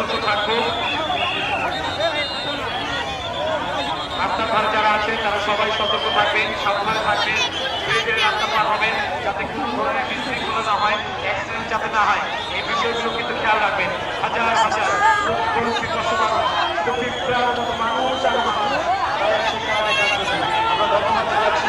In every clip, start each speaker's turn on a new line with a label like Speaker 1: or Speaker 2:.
Speaker 1: সতর্ক থাকবো। রাস্তার যারা আছেন তারা সবাই সতর্ক থাকবেন, সাবধানে থাকবেন, ধীরে ধীরে রাস্তা পার হবেন, যাতে কোনো ধরনের বিশৃঙ্খলা না হয়, অ্যাক্সিডেন্ট যাতে না হয়, এই বিষয়গুলো কিন্তু খেয়াল রাখবেন। হাজার হাজার মানুষ আমরা ধন্যবাদ জানাচ্ছি,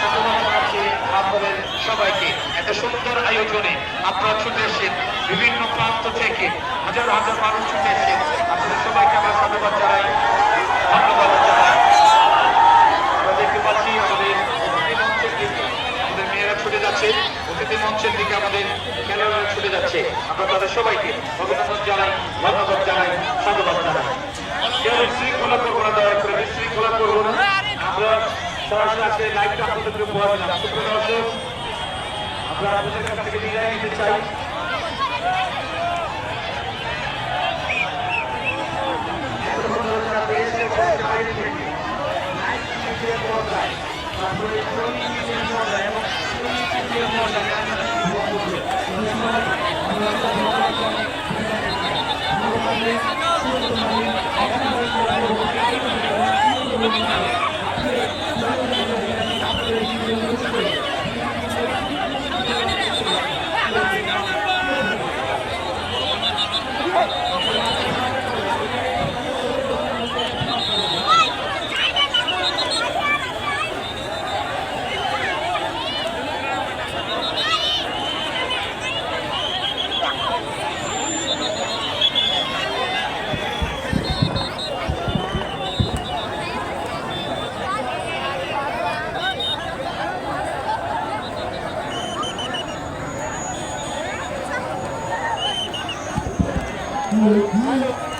Speaker 1: ধন্যবাদ জানাচ্ছি আপনাদের সবাইকে। এত সুন্দর আয়োজনে আপনারা ছুটে এসেছেন, বিভিন্ন প্রান্ত থেকে হাজার হাজার মানুষ ছুটে এসেছেন। আপনাদের সবাইকে আমরা ধন্যবাদ জানাই, ধন্যবাদ জানাই। আমরা দেখতে পাচ্ছি আমাদের মেয়েরা ছুটে যাচ্ছে, অতিথি মঞ্চের দিকে আমাদের খেলোয়াড়রা ছুটে যাচ্ছে। আমরা তাদের সবাইকে অভিনন্দন জানাই, ধন্যবাদ জানাই, সাধুবাদ জানাই। কেউ বিশৃঙ্খলা করবো না, দয়া করে বিশৃঙ্খলা করবো না। আমরা সরাসরি আজকে লাইভটা আপনাদের উপহার দিলাম। সুপ্রিয় দর্শক, আমরা আপনাদের কাছ থেকে বিদায় নিতে চাই।
Speaker 2: Hello.